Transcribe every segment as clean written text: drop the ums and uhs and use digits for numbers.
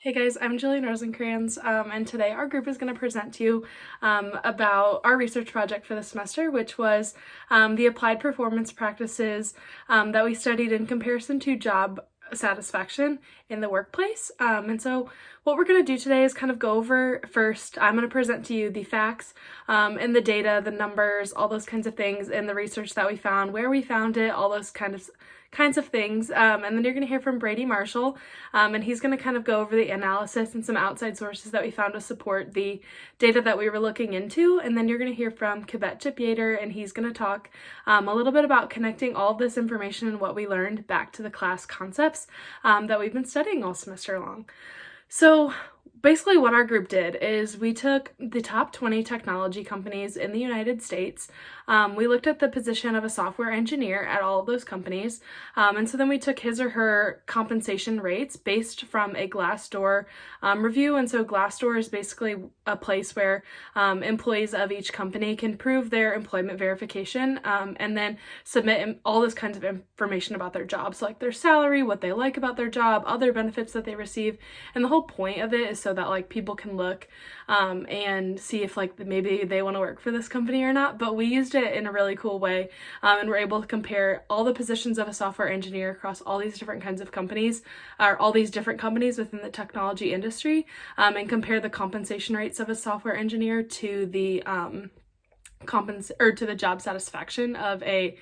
Hey guys, I'm Jillian Rosenkranz, and today our group is going to present to you about our research project for the semester, which was the applied performance practices that we studied in comparison to job satisfaction in the workplace. And so what we're going to do today is kind of go over first, I'm going to present to you the facts and the data, the numbers, all those kinds of things, and the research that we found, where we found it, all those kinds of things. And then you're going to hear from Brady Marshall, and he's going to kind of go over the analysis and some outside sources that we found to support the data that we were looking into. And then you're going to hear from Kibet Chepyator, and he's going to talk a little bit about connecting all of this information and what we learned back to the class concepts that we've been studying all semester long. So basically what our group did is we took the top 20 technology companies in the United States. We looked at the position of a software engineer at all of those companies. And so then we took his or her compensation rates based from a Glassdoor review. And so Glassdoor is basically a place where employees of each company can prove their employment verification and then submit all this kinds of information about their jobs, like their salary, what they like about their job, other benefits that they receive. And the whole point of it is so that like people can look and see if like maybe they want to work for this company or not. But we used it in a really cool way, and we're able to compare all the positions of a software engineer across all these different kinds of companies, or all these different companies within the technology industry, and compare the compensation rates of a software engineer to the to the job satisfaction of a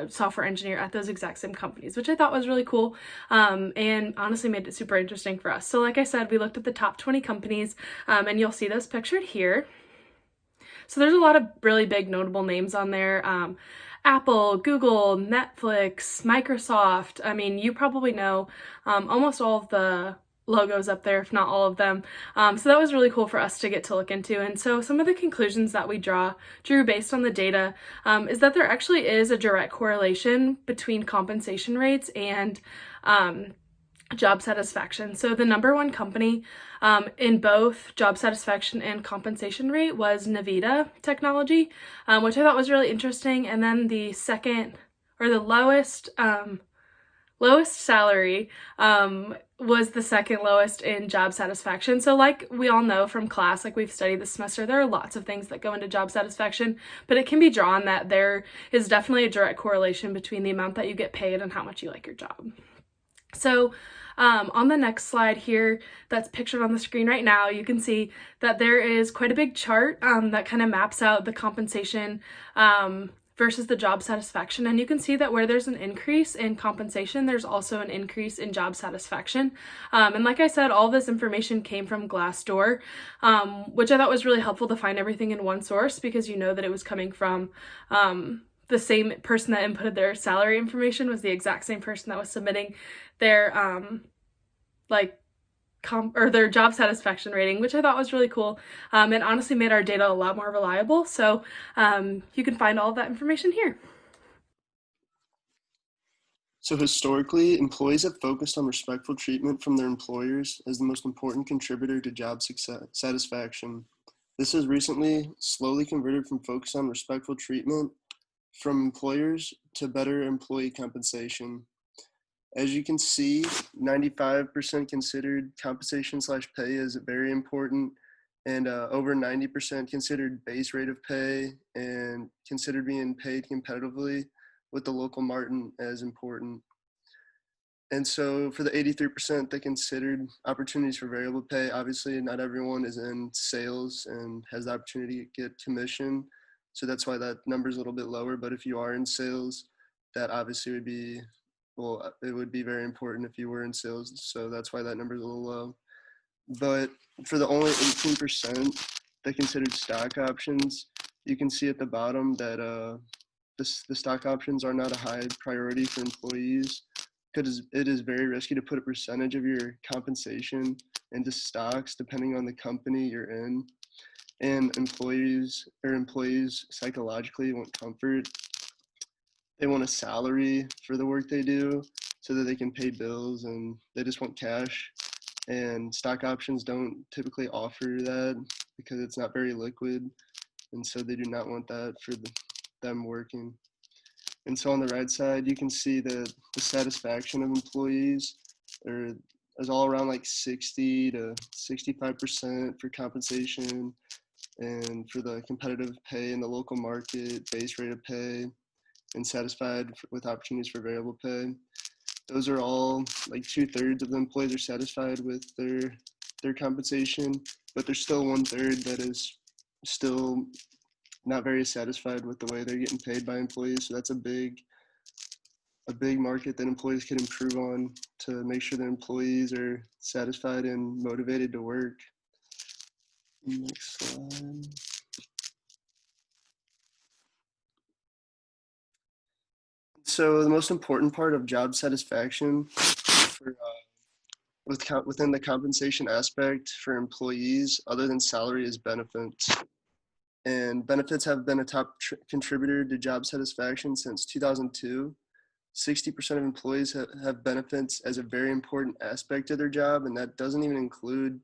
software engineer at those exact same companies, which I thought was really cool, and honestly made it super interesting for us. So like I said, we looked at the top 20 companies, and you'll see those pictured here. So there's a lot of really big notable names on there. Apple, Google, Netflix, Microsoft. I mean, you probably know almost all of the logos up there, if not all of them. So that was really cool for us to get to look into. And so some of the conclusions that we drew based on the data is that there actually is a direct correlation between compensation rates and job satisfaction. So the number one company in both job satisfaction and compensation rate was Nvidia Technology, which I thought was really interesting. And then the second, or the lowest salary was the second lowest in job satisfaction. So like we all know from class, like we've studied this semester, there are lots of things that go into job satisfaction, but it can be drawn that there is definitely a direct correlation between the amount that you get paid and how much you like your job. So on the next slide here that's pictured on the screen right now, you can see that there is quite a big chart that kind of maps out the compensation versus the job satisfaction. And you can see that where there's an increase in compensation, there's also an increase in job satisfaction. And like I said, all this information came from Glassdoor, which I thought was really helpful to find everything in one source, because you know that it was coming from the same person that inputted their salary information was the exact same person that was submitting their their job satisfaction rating, which I thought was really cool, and honestly made our data a lot more reliable. So you can find all of that information here. So historically, employees have focused on respectful treatment from their employers as the most important contributor to job satisfaction. This has recently slowly converted from focus on respectful treatment from employers to better employee compensation. As you can see, 95% considered compensation/pay as very important, and over 90% considered base rate of pay and considered being paid competitively with the local market as important. And so for the 83% that considered opportunities for variable pay, obviously not everyone is in sales and has the opportunity to get commission. So that's why that number is a little bit lower. But if you are in sales, that obviously would be, well, it would be very important if you were in sales. So that's why that number is a little low. But for the only 18% that considered stock options, you can see at the bottom that the stock options are not a high priority for employees, because it is very risky to put a percentage of your compensation into stocks depending on the company you're in. And employees psychologically want comfort. They want a salary for the work they do so that they can pay bills, and they just want cash. And stock options don't typically offer that because it's not very liquid, and so they do not want that for them working. And so on the right side, you can see the satisfaction of employees, or is all around like 60 to 65% for compensation, and for the competitive pay in the local market, base rate of pay, and satisfied with opportunities for variable pay. Those are all like 2/3 of the employees are satisfied with their compensation, but there's still 1/3 that is still not very satisfied with the way they're getting paid by employees. So that's a big market that employees can improve on to make sure their employees are satisfied and motivated to work. Next slide. So the most important part of job satisfaction for, within the compensation aspect for employees, other than salary, is benefits. And benefits have been a top contributor to job satisfaction since 2002. 60% of employees have benefits as a very important aspect of their job, and that doesn't even include,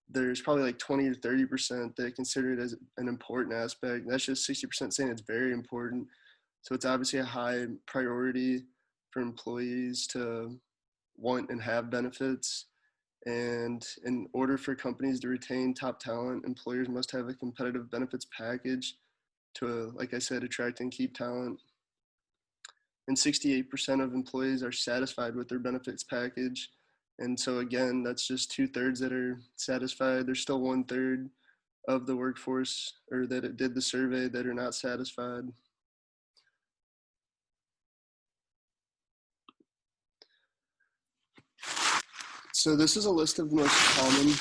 there's probably like 20 or 30% that consider it as an important aspect. That's just 60% saying it's very important. So it's obviously a high priority for employees to want and have benefits. And in order for companies to retain top talent, employers must have a competitive benefits package to, like I said, attract and keep talent. And 68% of employees are satisfied with their benefits package. And so again, that's just 2/3 that are satisfied. There's still 1/3 of the workforce, or that it did the survey, that are not satisfied. So this is a list of the most common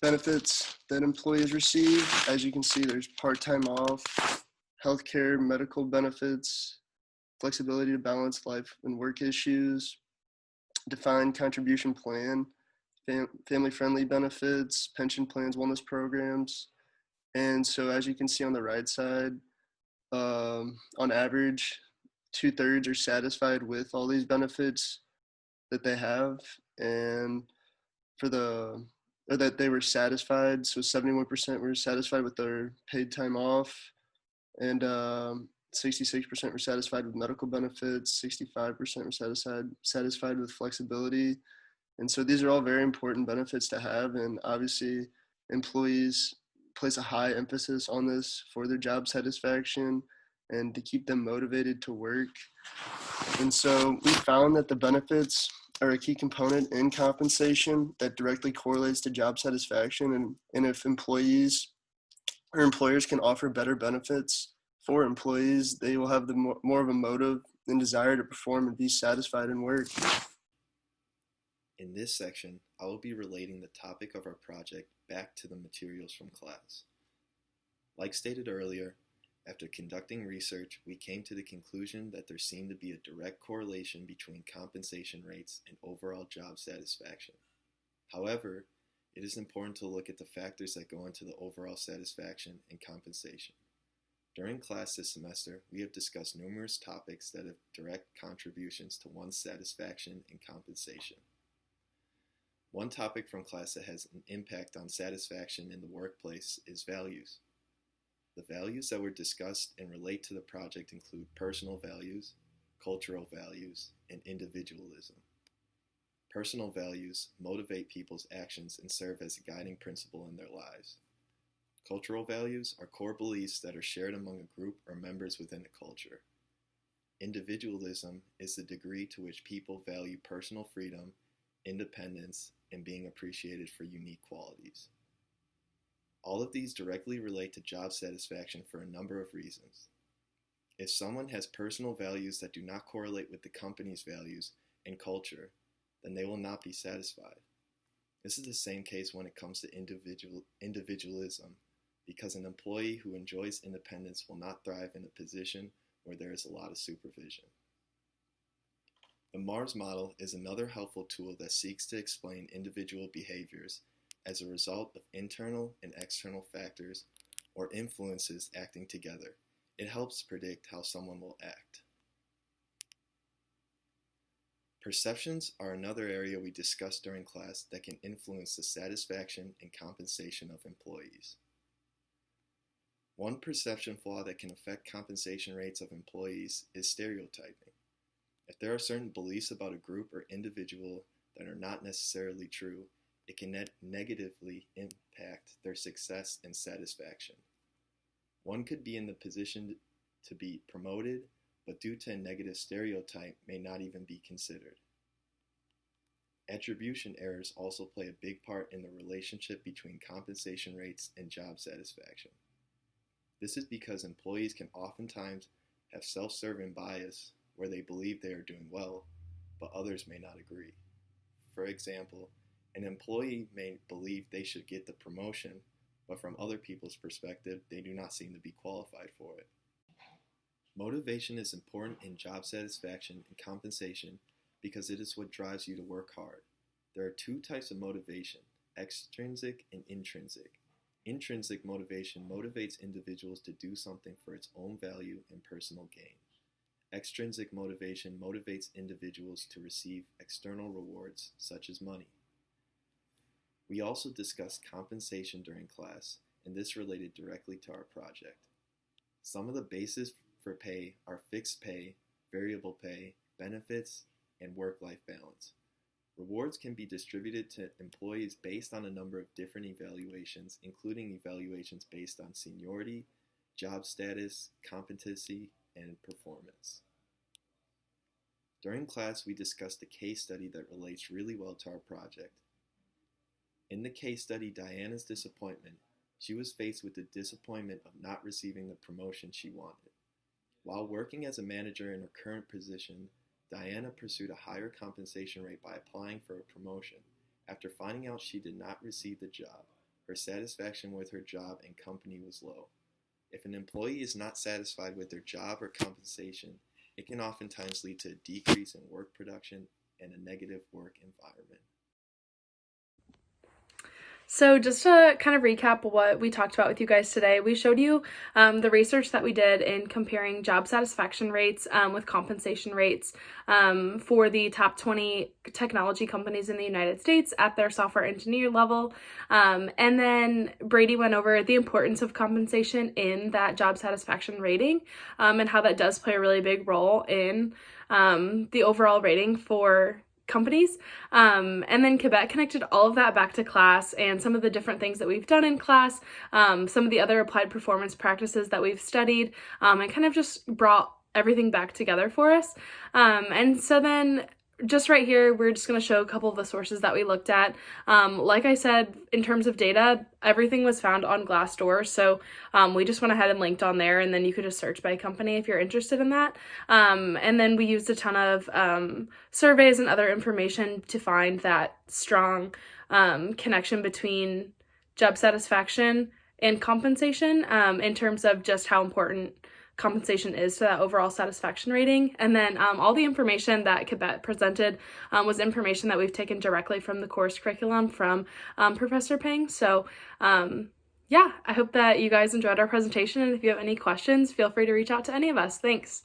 benefits that employees receive. As you can see, there's part-time off, healthcare, medical benefits, flexibility to balance life and work issues, defined contribution plan, family-friendly benefits, pension plans, wellness programs. And so as you can see on the right side, on average, 2/3 are satisfied with all these benefits that they have, and or that they were satisfied. So 71% were satisfied with their paid time off, and 66% were satisfied with medical benefits, 65% were satisfied with flexibility. And so these are all very important benefits to have, and obviously employees place a high emphasis on this for their job satisfaction and to keep them motivated to work. And so we found that the benefits are a key component in compensation that directly correlates to job satisfaction. And if employees or employers can offer better benefits for employees, they will have more of a motive and desire to perform and be satisfied in work. In this section, I will be relating the topic of our project back to the materials from class. Like stated earlier, after conducting research, we came to the conclusion that there seemed to be a direct correlation between compensation rates and overall job satisfaction. However, it is important to look at the factors that go into the overall satisfaction and compensation. During class this semester, we have discussed numerous topics that have direct contributions to one's satisfaction and compensation. One topic from class that has an impact on satisfaction in the workplace is values. The values that were discussed and relate to the project include personal values, cultural values, and individualism. Personal values motivate people's actions and serve as a guiding principle in their lives. Cultural values are core beliefs that are shared among a group or members within a culture. Individualism is the degree to which people value personal freedom, independence, and being appreciated for unique qualities. All of these directly relate to job satisfaction for a number of reasons. If someone has personal values that do not correlate with the company's values and culture, then they will not be satisfied. This is the same case when it comes to individualism, because an employee who enjoys independence will not thrive in a position where there is a lot of supervision. The Mars model is another helpful tool that seeks to explain individual behaviors as a result of internal and external factors or influences acting together. It helps predict how someone will act. Perceptions are another area we discussed during class that can influence the satisfaction and compensation of employees. One perception flaw that can affect compensation rates of employees is stereotyping. If there are certain beliefs about a group or individual that are not necessarily true, it can negatively impact their success and satisfaction. One could be in the position to be promoted, but due to a negative stereotype may not even be considered. Attribution errors also play a big part in the relationship between compensation rates and job satisfaction. This is because employees can oftentimes have self-serving bias where they believe they are doing well, but others may not agree. For example, an employee may believe they should get the promotion, but from other people's perspective, they do not seem to be qualified for it. Motivation is important in job satisfaction and compensation because it is what drives you to work hard. There are two types of motivation, extrinsic and intrinsic. Intrinsic motivation motivates individuals to do something for its own value and personal gain. Extrinsic motivation motivates individuals to receive external rewards, such as money. We also discussed compensation during class, and this related directly to our project. Some of the bases for pay are fixed pay, variable pay, benefits, and work-life balance. Rewards can be distributed to employees based on a number of different evaluations, including evaluations based on seniority, job status, competency, and performance. During class, we discussed a case study that relates really well to our project. In the case study, Diana's disappointment, she was faced with the disappointment of not receiving the promotion she wanted. While working as a manager in her current position, Diana pursued a higher compensation rate by applying for a promotion. After finding out she did not receive the job, her satisfaction with her job and company was low. If an employee is not satisfied with their job or compensation, it can oftentimes lead to a decrease in work production and a negative work environment. So just to kind of recap what we talked about with you guys today, we showed you the research that we did in comparing job satisfaction rates with compensation rates for the top 20 technology companies in the United States at their software engineer level. And then Brady went over the importance of compensation in that job satisfaction rating and how that does play a really big role in the overall rating for companies. And then Kibet connected all of that back to class and some of the different things that we've done in class, some of the other applied performance practices that we've studied, and kind of just brought everything back together for us. And so then just right here, we're just going to show a couple of the sources that we looked at. Like I said, in terms of data, everything was found on Glassdoor, so we just went ahead and linked on there, and then you could just search by company if you're interested in that. And then we used a ton of surveys and other information to find that strong connection between job satisfaction and compensation in terms of just how important compensation is to that overall satisfaction rating. And then all the information that Kibet presented was information that we've taken directly from the course curriculum from Professor Peng. So yeah, I hope that you guys enjoyed our presentation, and if you have any questions, feel free to reach out to any of us. Thanks.